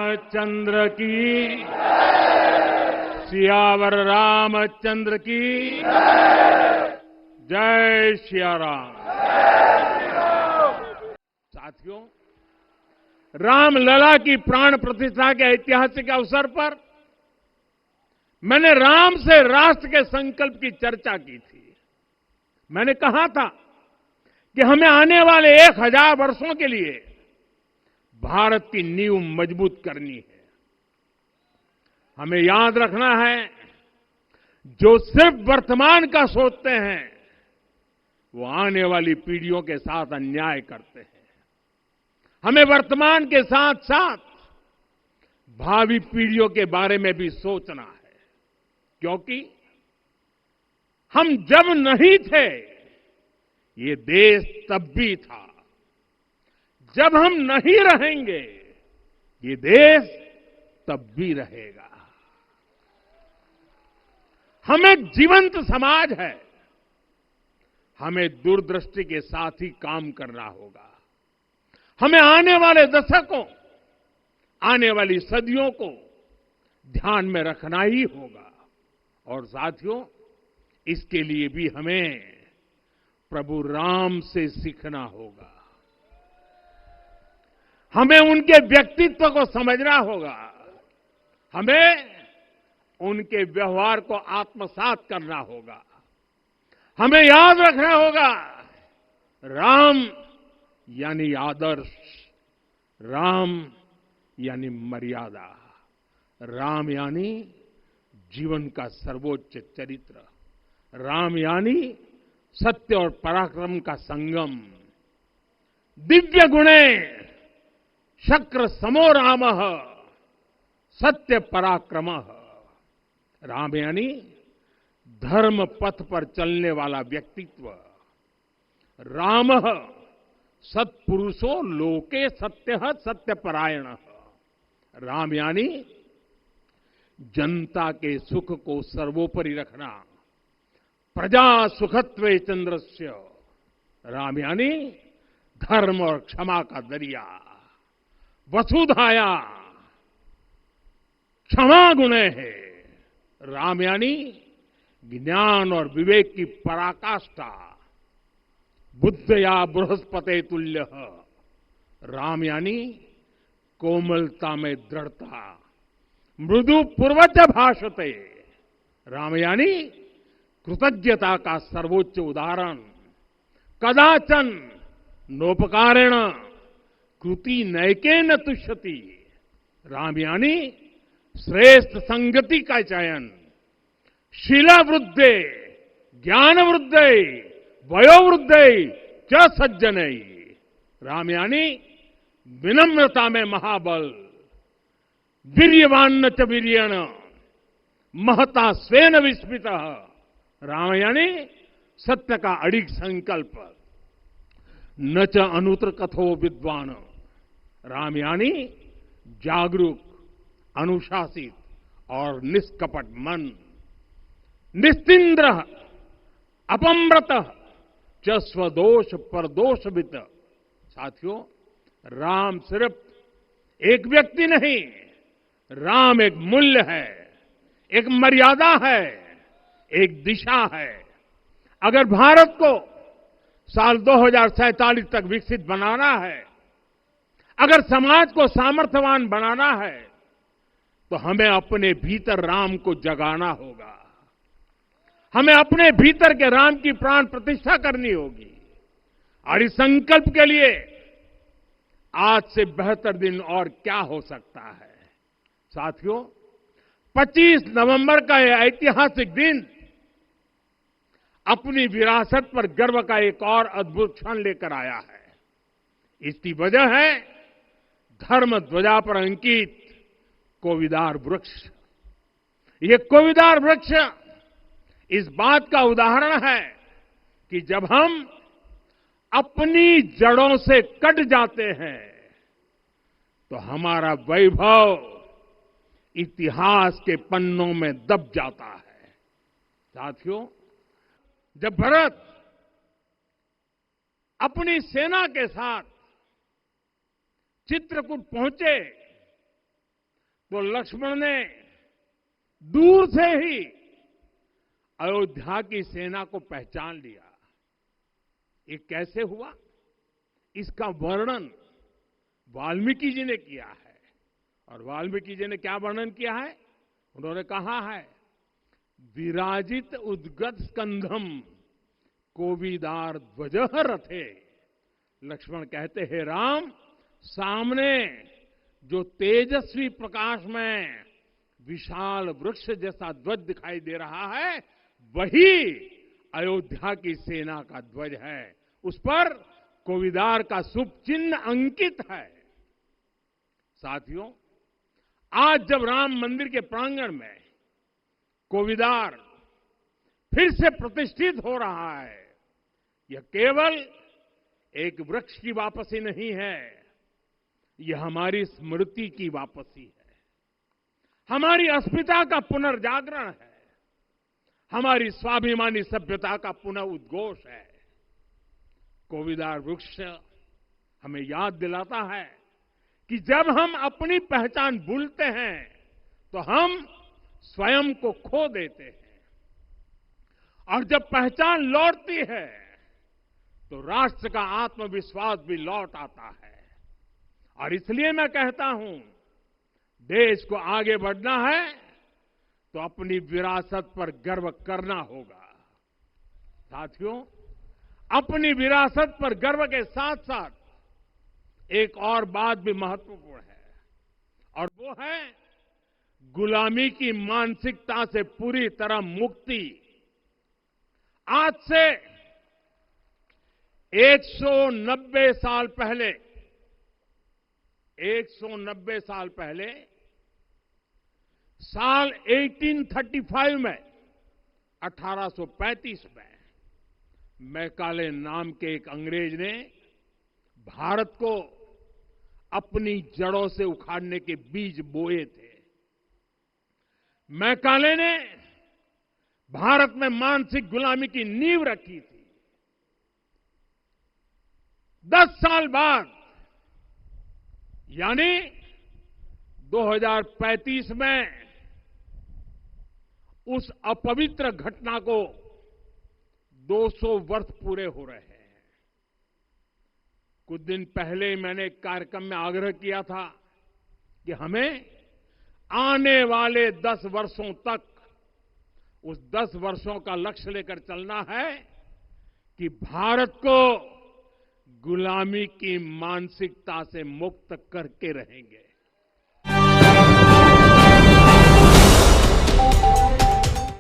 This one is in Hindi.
रामचंद्र की, सियावर रामचंद्र की जय सिया राम। साथियों, रामलला की प्राण प्रतिष्ठा के ऐतिहासिक अवसर पर मैंने राम से राष्ट्र के संकल्प की चर्चा की थी। मैंने कहा था कि हमें आने वाले 1000 वर्षों के लिए भारत की नींव मजबूत करनी है। हमें याद रखना है, जो सिर्फ वर्तमान का सोचते हैं वो आने वाली पीढ़ियों के साथ अन्याय करते हैं। हमें वर्तमान के साथ साथ भावी पीढ़ियों के बारे में भी सोचना है, क्योंकि हम जब नहीं थे ये देश तब भी था, जब हम नहीं रहेंगे ये देश तब भी रहेगा। हम एक जीवंत समाज है, हमें दूरदृष्टि के साथ ही काम करना होगा। हमें आने वाले दशकों, आने वाली सदियों को ध्यान में रखना ही होगा। और साथियों, इसके लिए भी हमें प्रभु राम से सीखना होगा। हमें उनके व्यक्तित्व को समझना होगा, हमें उनके व्यवहार को आत्मसात करना होगा। हमें याद रखना होगा, राम यानी आदर्श, राम यानी मर्यादा, राम यानी जीवन का सर्वोच्च चरित्र, राम यानी सत्य और पराक्रम का संगम। दिव्य गुणे शक्र समो रामः सत्य पराक्रमः। राम यानी धर्म पथ पर चलने वाला व्यक्तित्व। रामः सत्पुरुषो लोके सत्यः सत्यपरायणः। राम यानी जनता के सुख को सर्वोपरि रखना, प्रजा सुखत्वे चंद्रस्य। राम यानी धर्म और क्षमा का दरिया। वसुधाया क्षमा गुणे है। राम यानी ज्ञान और विवेक की पराकाष्ठा। बुद्धया बृहस्पते तुल्य। राम यानी कोमलता में दृढ़ता। मृदु पूर्वज भाषते। राम यानी कृतज्ञता का सर्वोच्च उदाहरण। कदाचन नोपकारेण कृति नैकेन तुष्यति। राम यानी श्रेष्ठ संगति का चयन। शीला वृद्धे ज्ञान वृद्धे वयोवृद्धे च सज्जनै। राम यानी विनम्रता में महाबल। वीर्यवान च वीर्येण महता स्वेन विस्मितः। राम यानी सत्य का अडिग संकल्प। न च अनुत्र कथो विद्वान। राम यानी जागरूक, अनुशासित और निष्कपट मन। निस्तिंद्र अपम्रत च स्वदोष परदोषवित। साथियों, राम सिर्फ एक व्यक्ति नहीं, राम एक मूल्य है, एक मर्यादा है, एक दिशा है। अगर भारत को साल 2047 तक विकसित बनाना है, अगर समाज को सामर्थ्यवान बनाना है, तो हमें अपने भीतर राम को जगाना होगा। हमें अपने भीतर के राम की प्राण प्रतिष्ठा करनी होगी। और इस संकल्प के लिए आज से बेहतर दिन और क्या हो सकता है। साथियों, 25 नवंबर का यह ऐतिहासिक दिन अपनी विरासत पर गर्व का एक और अद्भुत क्षण लेकर आया है। इसकी वजह है धर्म ध्वजा पर अंकित कोविदार वृक्ष। ये कोविदार वृक्ष इस बात का उदाहरण है कि जब हम अपनी जड़ों से कट जाते हैं तो हमारा वैभव इतिहास के पन्नों में दब जाता है। साथियों, जब भरत अपनी सेना के साथ चित्रकूट पहुंचे तो लक्ष्मण ने दूर से ही अयोध्या की सेना को पहचान लिया। ये कैसे हुआ, इसका वर्णन वाल्मीकि जी ने किया है। और वाल्मीकि जी ने क्या वर्णन किया है? उन्होंने कहा है, विराजित उद्गत स्कंधम कोविदार ध्वजः रथे। लक्ष्मण कहते हैं, राम, सामने जो तेजस्वी प्रकाश में विशाल वृक्ष जैसा ध्वज दिखाई दे रहा है, वही अयोध्या की सेना का ध्वज है। उस पर कोविदार का शुभ चिन्ह अंकित है। साथियों, आज जब राम मंदिर के प्रांगण में कोविदार फिर से प्रतिष्ठित हो रहा है, यह केवल एक वृक्ष की वापसी नहीं है, यह हमारी स्मृति की वापसी है, हमारी अस्मिता का पुनर्जागरण है, हमारी स्वाभिमानी सभ्यता का पुनः उद्घोष है। कोविदार वृक्ष हमें याद दिलाता है कि जब हम अपनी पहचान भूलते हैं तो हम स्वयं को खो देते हैं, और जब पहचान लौटती है तो राष्ट्र का आत्मविश्वास भी लौट आता है। और इसलिए मैं कहता हूं, देश को आगे बढ़ना है तो अपनी विरासत पर गर्व करना होगा। साथियों, अपनी विरासत पर गर्व के साथ साथ एक और बात भी महत्वपूर्ण है, और वो है गुलामी की मानसिकता से पूरी तरह मुक्ति। आज से 190 साल पहले 190 साल पहले साल 1835 में 1835 में मैकाले नाम के एक अंग्रेज ने भारत को अपनी जड़ों से उखाड़ने के बीज बोए थे। मैकाले ने भारत में मानसिक गुलामी की नींव रखी थी। 10 साल बाद यानी 2035 में उस अपवित्र घटना को 200 वर्ष पूरे हो रहे हैं। कुछ दिन पहले मैंने एक कार्यक्रम में आग्रह किया था कि हमें आने वाले 10 वर्षों तक उस 10 वर्षों का लक्ष्य लेकर चलना है कि भारत को गुलामी की मानसिकता से मुक्त करके रहेंगे।